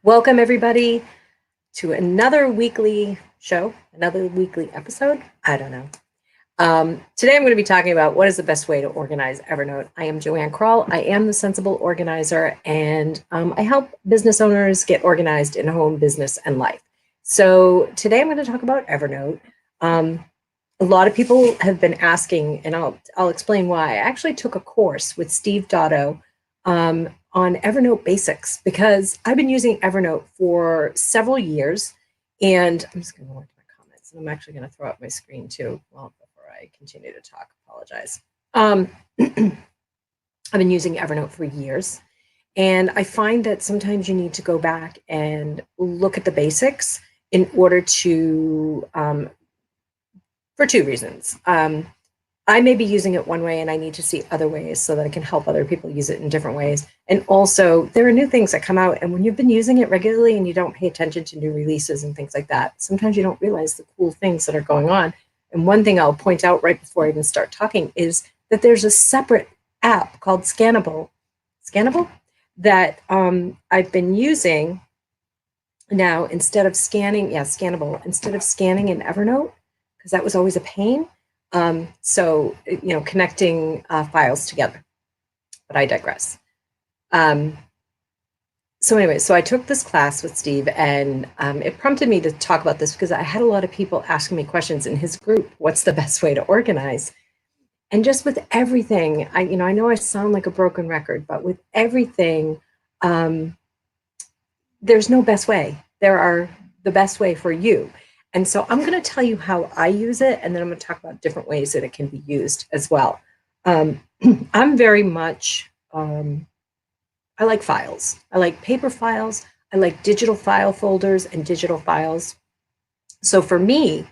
Welcome, everybody, to another weekly show, another weekly episode. I don't know. Today, I'm going to be talking about what is the best way to organize Evernote. I am Joanne Kroll. I am the Sensible Organizer, and I help business owners get organized in home, business, and life. So today, I'm going to talk about Evernote. A lot of people have been asking, and I'll explain why. I actually took a course with Steve Dotto on Evernote basics because I've been using Evernote for several years. And I'm just going to go into my comments, and I'm actually going to throw up my screen too. Well, before I continue to talk, apologize. I've been using Evernote for years, and I find that sometimes you need to go back and look at the basics in order to for two reasons. I may be using it one way and I need to see other ways so that I can help other people use it in different ways. And also, there are new things that come out. And when you've been using it regularly and you don't pay attention to new releases and things like that, sometimes you don't realize the cool things that are going on. And one thing I'll point out right before I even start talking is that there's a separate app called Scannable, that I've been using now instead of scanning, Scannable, instead of scanning in Evernote, because that was always a pain. Connecting files together, but I digress. So I took this class with Steve, and it prompted me to talk about this because I had a lot of people asking me questions in his group. What's the best way to organize? And just with everything, I know I sound like a broken record, but with everything, there's no best way. There are the best way for you. And so I'm going to tell you how I use it, and then I'm going to talk about different ways that it can be used as well. I'm very much, I like files. I like paper files. I like digital file folders and digital files. So for me,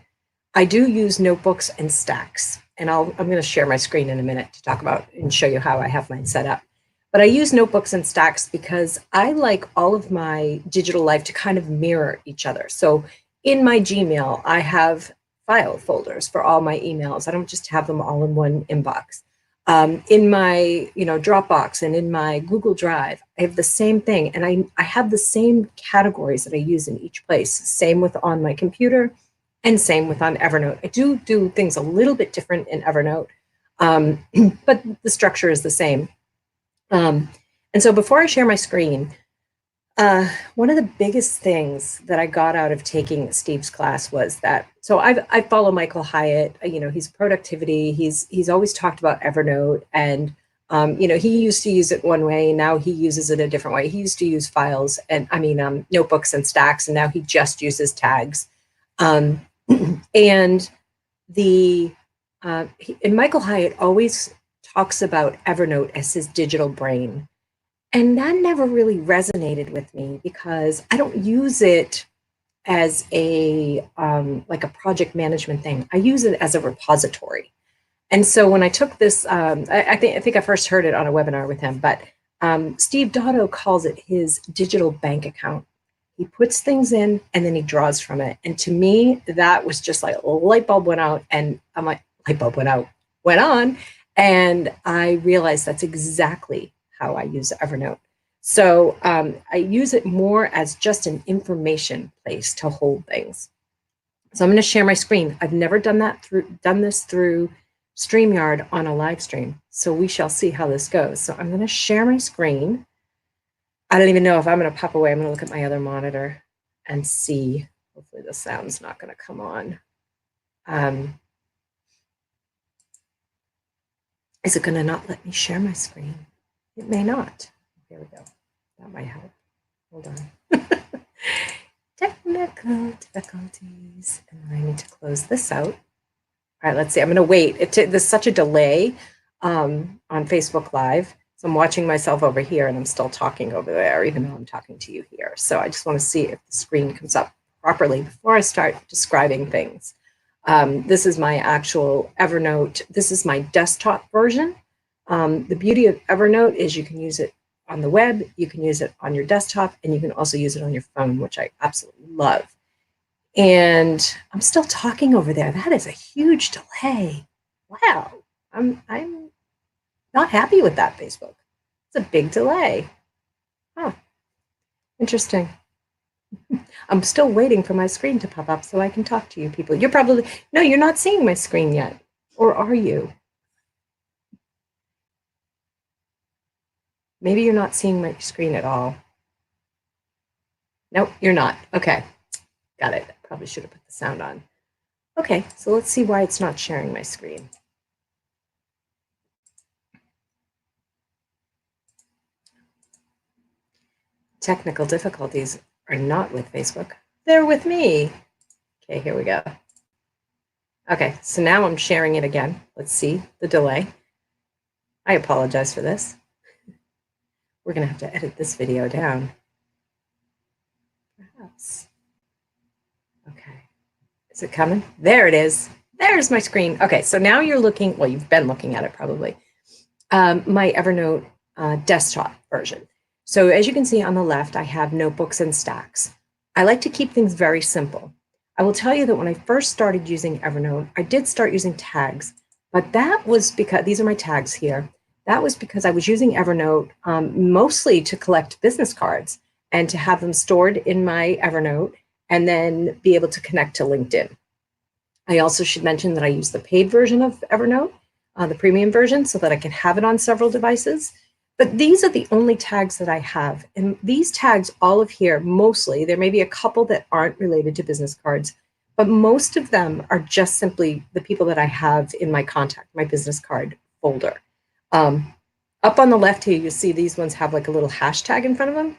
I do use notebooks and stacks. And I'm going to share my screen in a minute to talk about and show you how I have mine set up. But I use notebooks and stacks because I like all of my digital life to kind of mirror each other. So in my Gmail, I have file folders for all my emails. I don't just have them all in one inbox. In my Dropbox and in my Google Drive, I have the same thing. And I have the same categories that I use in each place. Same with on my computer and same with on Evernote. I do things a little bit different in Evernote, but the structure is the same. And so before I share my screen, one of the biggest things that I got out of taking Steve's class was that, so I follow Michael Hyatt, he's productivity. He's always talked about Evernote, and, he used to use it one way. Now he uses it a different way. He used to use files and notebooks and stacks, and now he just uses tags. And Michael Hyatt always talks about Evernote as his digital brain. And that never really resonated with me because I don't use it as a like a project management thing. I use it as a repository. And so when I took this, I think I first heard it on a webinar with him, but Steve Dotto calls it his digital bank account. He puts things in and then he draws from it. And to me, that was just like a light bulb went out, and I'm like, light bulb went on. And I realized that's exactly how I use Evernote. So I use it more as just an information place to hold things. So I'm going to share my screen. I've never done this through StreamYard on a live stream. So we shall see how this goes. So I'm going to share my screen. I don't even know if I'm going to pop away. I'm going to look at my other monitor and see. Hopefully the sound's not going to come on. Is it going to not let me share my screen? It may not. Here we go. That might help. Hold on. Technical difficulties. And then I need to close this out. All right, let's see. I'm going to wait. There's such a delay on Facebook Live. So I'm watching myself over here and I'm still talking over there, even though I'm talking to you here. So I just want to see if the screen comes up properly before I start describing things. This is my actual Evernote. This is my desktop version. The beauty of Evernote is you can use it on the web, you can use it on your desktop, and you can also use it on your phone, which I absolutely love. And I'm still talking over there. That is a huge delay. Wow. I'm not happy with that, Facebook. It's a big delay. Huh. Interesting. I'm still waiting for my screen to pop up so I can talk to you people. You're probably, no, you're not seeing my screen yet. Or are you? Maybe you're not seeing my screen at all. Nope, you're not. Okay, got it. Probably should have put the sound on. Okay, so let's see why it's not sharing my screen. Technical difficulties are not with Facebook. They're with me. Okay, here we go. Okay, so now I'm sharing it again. Let's see the delay. I apologize for this. We're going to have to edit this video down. Perhaps. Okay. Is it coming? There it is. There's my screen. Okay, so now you're looking, well, you've been looking at it probably, my Evernote desktop version. So as you can see on the left, I have notebooks and stacks. I like to keep things very simple. I will tell you that when I first started using Evernote, I did start using tags, but that was because, these are my tags here, that was because I was using Evernote mostly to collect business cards and to have them stored in my Evernote and then be able to connect to LinkedIn. I also should mention that I use the paid version of Evernote, the premium version, so that I can have it on several devices. But these are the only tags that I have. And these tags, all of here, mostly, there may be a couple that aren't related to business cards, but most of them are just simply the people that I have in my contact, my business card folder. Up on the left here, you see these ones have like a little hashtag in front of them.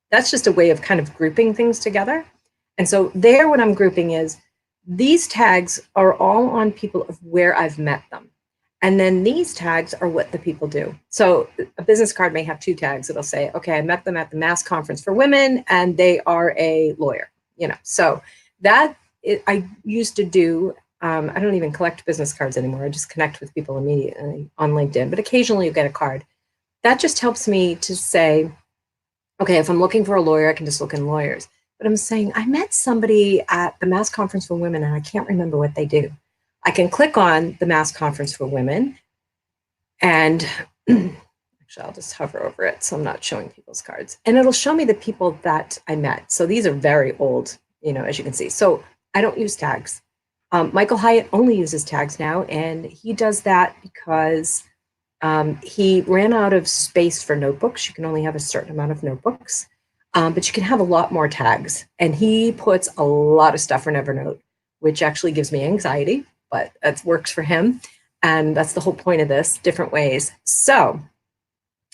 That's just a way of kind of grouping things together. And so there, what I'm grouping is these tags are all on people of where I've met them. And then these tags are what the people do. So a business card may have two tags. It'll say, okay, I met them at the Mass Conference for Women and they are a lawyer, you know. So that I used to do, I don't even collect business cards anymore. I just connect with people immediately on LinkedIn, but occasionally you get a card. That just helps me to say, okay, if I'm looking for a lawyer, I can just look in lawyers. But I'm saying, I met somebody at the Mass Conference for Women and I can't remember what they do. I can click on the Mass Conference for Women and actually I'll just hover over it so I'm not showing people's cards. And it'll show me the people that I met. So these are very old, you know, as you can see. So I don't use tags. Michael Hyatt only uses tags now, and he does that because he ran out of space for notebooks. You can only have a certain amount of notebooks, but you can have a lot more tags. And he puts a lot of stuff in Evernote, which actually gives me anxiety, but that works for him. And that's the whole point of this, different ways. So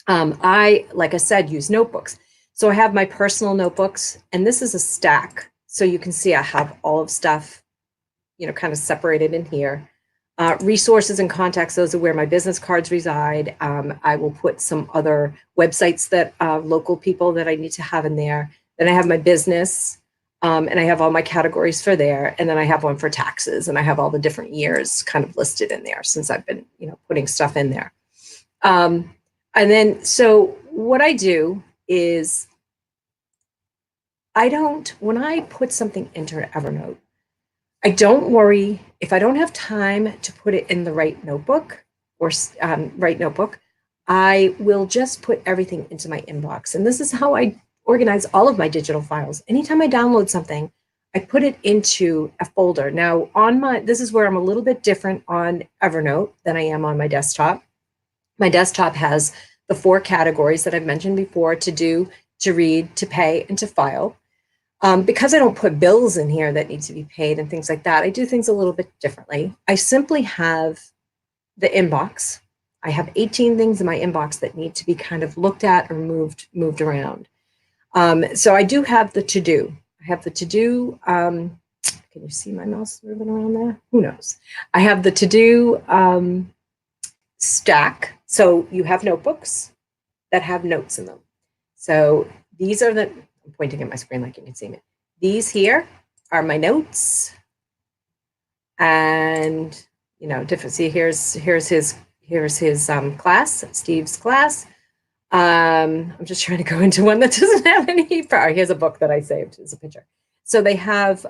I, like I said, use notebooks. So I have my personal notebooks, and this is a stack. So you can see I have all of stuff, you know, kind of separated in here. Resources and contacts, those are where my business cards reside. I will put some other websites that local people that I need to have in there. Then I have my business, and I have all my categories for there. And then I have one for taxes, and I have all the different years kind of listed in there since I've been, you know, putting stuff in there. And then, so what I do is when I put something into Evernote, I don't worry if I don't have time to put it in the right notebook or right notebook. I will just put everything into my inbox. And this is how I organize all of my digital files. Anytime I download something, I put it into a folder. Now this is where I'm a little bit different on Evernote than I am on my desktop. My desktop has the 4 categories that I've mentioned before: to do, to read, to pay, and to file. Because I don't put bills in here that need to be paid and things like that, I do things a little bit differently. I simply have the inbox. I have 18 things in my inbox that need to be kind of looked at or moved around. So I do have the to-do. I have the to-do. Can you see my mouse moving around there? Who knows? I have the to-do stack. So you have notebooks that have notes in them. So these are I'm pointing at my screen like you can see me. These here are my notes, and you know, different. See, here's his class, Steve's class. I'm just trying to go into one that doesn't have any. Here's a book that I saved. It's a picture. So they have.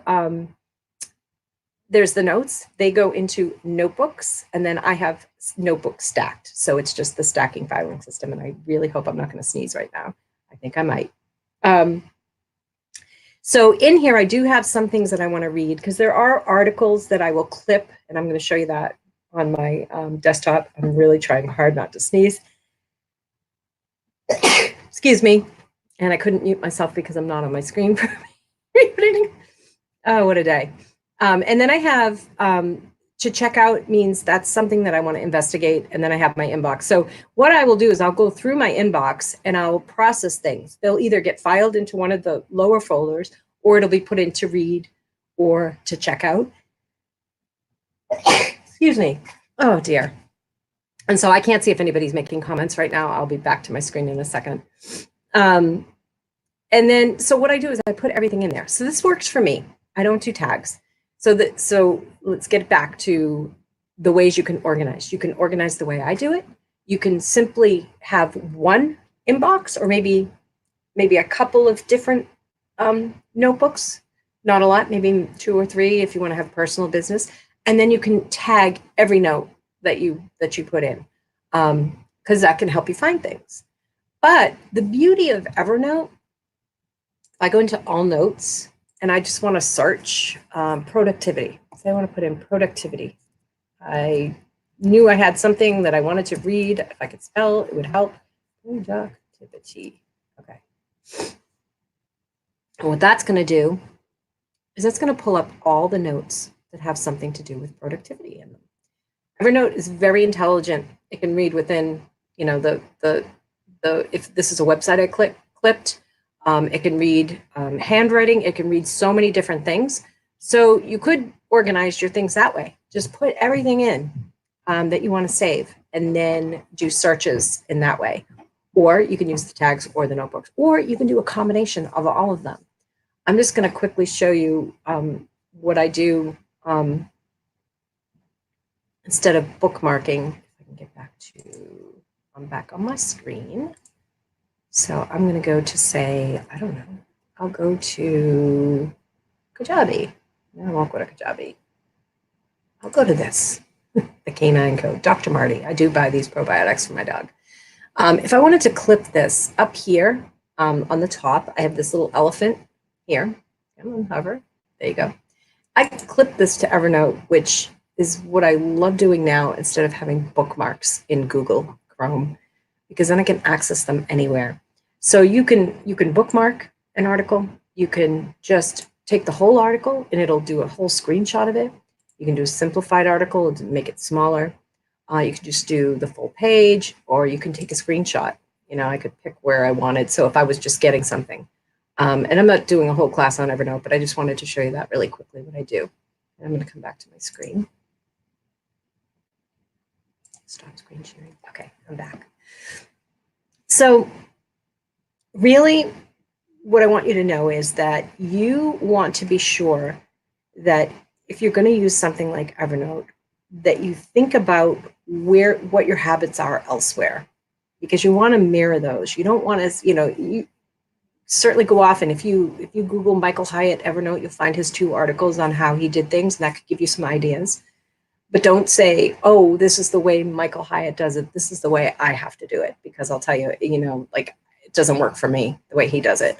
There's the notes. They go into notebooks, and then I have notebooks stacked. So it's just the stacking filing system. And I really hope I'm not going to sneeze right now. I think I might. So in here, I do have some things that I want to read because there are articles that I will clip, and I'm going to show you that on my desktop. I'm really trying hard not to sneeze. Excuse me. And I couldn't mute myself because I'm not on my screen for reading. Oh, what a day. And then I have to check out means that's something that I want to investigate. And then I have my inbox. So what I will do is I'll go through my inbox and I'll process things. They'll either get filed into one of the lower folders or it'll be put into read or to check out. Excuse me. Oh, dear. And so I can't see if anybody's making comments right now. I'll be back to my screen in a second. And then, so what I do is I put everything in there. So this works for me. I don't do tags. So let's get back to the ways you can organize. You can organize the way I do it. You can simply have one inbox or maybe a couple of different notebooks, not a lot, maybe 2 or 3 if you want to have personal business. And then you can tag every note that you put in, because that can help you find things. But the beauty of Evernote, I go into all notes and I just want to search productivity. So I want to put in productivity. I knew I had something that I wanted to read. If I could spell, it would help. Productivity. Okay. And what that's going to do is that's going to pull up all the notes that have something to do with productivity in them. Evernote is very intelligent. It can read within, if this is a website I clipped, it can read handwriting. It can read so many different things. So you could organize your things that way. Just put everything in that you want to save and then do searches in that way. Or you can use the tags or the notebooks, or you can do a combination of all of them. I'm just going to quickly show you what I do instead of bookmarking. If I can get back to, I'm back on my screen. So I'm going to go to say, I don't know, I'll go to Kajabi. No, I won't go to Kajabi. I'll go to this, the Canine Code, Dr. Marty. I do buy these probiotics for my dog. If I wanted to clip this up here on the top, I have this little elephant here. Come on, hover. There you go. I can clip this to Evernote, which is what I love doing now instead of having bookmarks in Google Chrome, because then I can access them anywhere. So you can bookmark an article. You can just take the whole article and it'll do a whole screenshot of it. You can do a simplified article and make it smaller. You can just do the full page, or you can take a screenshot. I could pick where I wanted. So if I was just getting something, and I'm not doing a whole class on Evernote, but I just wanted to show you that really quickly what I do. And I'm going to come back to my screen. Stop screen sharing. Okay, I'm back. So really, what I want you to know is that you want to be sure that if you're going to use something like Evernote, that you think about what your habits are elsewhere, because you want to mirror those. You don't want to, you certainly go off, and if you Google Michael Hyatt Evernote, you'll find his 2 articles on how he did things, and that could give you some ideas. But don't say, oh, this is the way Michael Hyatt does it. This is the way I have to do it, because I'll tell you, it doesn't work for me the way he does it.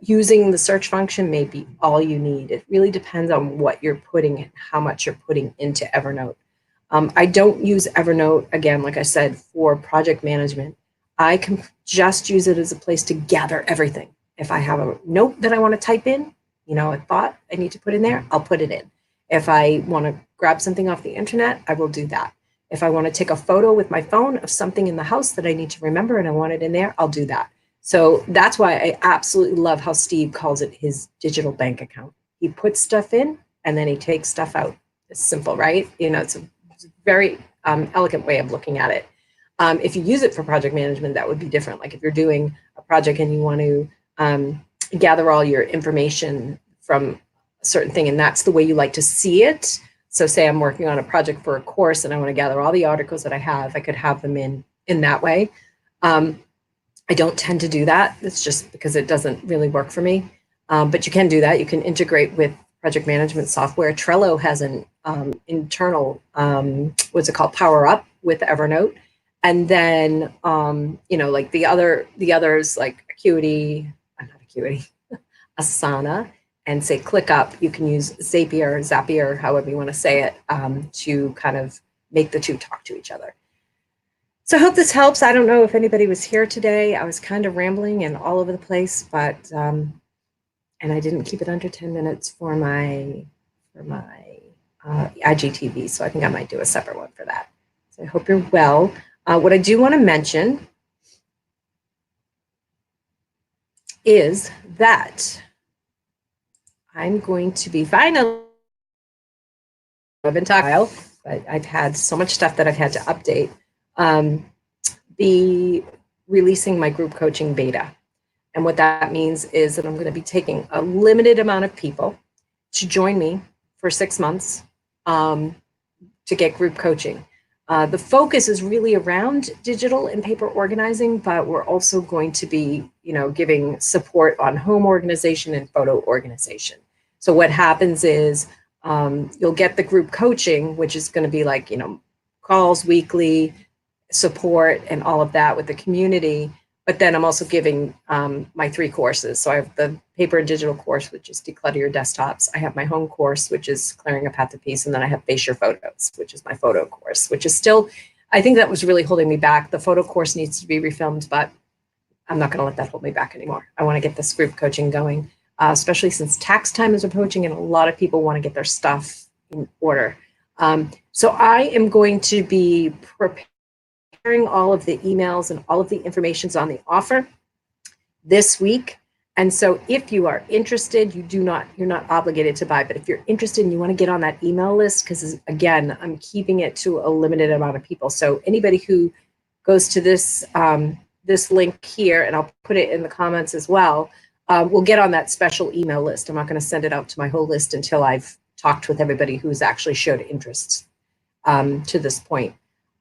Using the search function may be all you need. It really depends on what you're putting and how much you're putting into Evernote. I don't use Evernote, again, like I said, for project management. I can just use it as a place to gather everything. If I have a note that I want to type in, a thought I need to put in there, I'll put it in. If I want to grab something off the internet, I will do that. If I want to take a photo with my phone of something in the house that I need to remember and I want it in there, I'll do that. So that's why I absolutely love how Steve calls it his digital bank account. He puts stuff in and then he takes stuff out. It's simple, right? It's a very elegant way of looking at it. If you use it for project management, that would be different. Like if you're doing a project and you want to gather all your information from a certain thing, and that's the way you like to see it. So say I'm working on a project for a course and I want to gather all the articles that I have, I could have them in that way. I don't tend to do that. It's just because it doesn't really work for me. But you can do that. You can integrate with project management software. Trello has an internal, what's it called, Power Up with Evernote. And then, like the others like Acuity, not Acuity, Asana and say click up. You can use Zapier, however you want to say it, to kind of make the two talk to each other. So I hope this helps. I don't know if anybody was here today. I was kind of rambling and all over the place, but and I didn't keep it under 10 minutes for my IGTV, so I think I might do a separate one for that. So I hope you're well. What I do want to mention is that I'm going to be finally, I've been talking, but I've had so much stuff that I've had to update. Be releasing my group coaching beta. And what that means is that I'm going to be taking a limited amount of people to join me for 6 months to get group coaching. The focus is really around digital and paper organizing, but we're also going to be, giving support on home organization and photo organization. So what happens is you'll get the group coaching, which is going to be like, calls weekly, support and all of that with the community. But then I'm also giving my 3 courses. So I have the paper and digital course, which is declutter your desktops. I have my home course, which is clearing a path to peace. And then I have face your photos, which is my photo course, which is still, I think that was really holding me back. The photo course needs to be refilmed, but I'm not going to let that hold me back anymore. I want to get this group coaching going, especially since tax time is approaching and a lot of people want to get their stuff in order. So I am going to be preparing all of the emails and all of the information's on the offer this week. And so if you are interested, you're not obligated to buy, but if you're interested and you want to get on that email list, because again, I'm keeping it to a limited amount of people. So anybody who goes to this, this link here, and I'll put it in the comments as well, will get on that special email list. I'm not going to send it out to my whole list until I've talked with everybody who's actually showed interest to this point.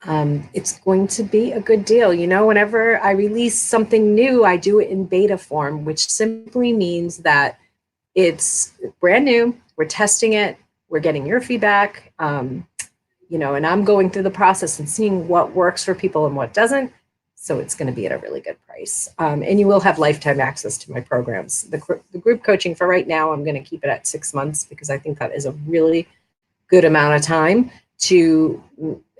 It's going to be a good deal. Whenever I release something new, I do it in beta form, which simply means that it's brand new. We're testing it. We're getting your feedback, and I'm going through the process and seeing what works for people and what doesn't. So it's going to be at a really good price. And you will have lifetime access to my programs. The group coaching for right now, I'm going to keep it at 6 months because I think that is a really good amount of time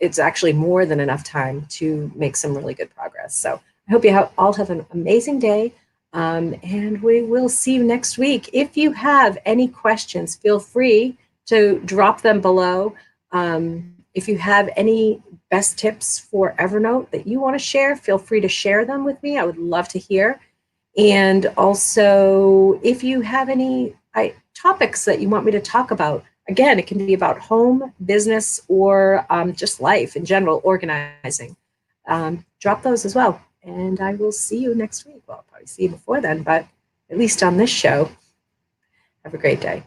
it's actually more than enough time to make some really good progress. So I hope you all have an amazing day, and we will see you next week. If you have any questions, feel free to drop them below. If you have any best tips for Evernote that you want to share, feel free to share them with me. I would love to hear. And also, if you have any topics that you want me to talk about, again, it can be about home, business, or just life in general, organizing. Drop those as well. And I will see you next week. Well, I'll probably see you before then, but at least on this show, have a great day.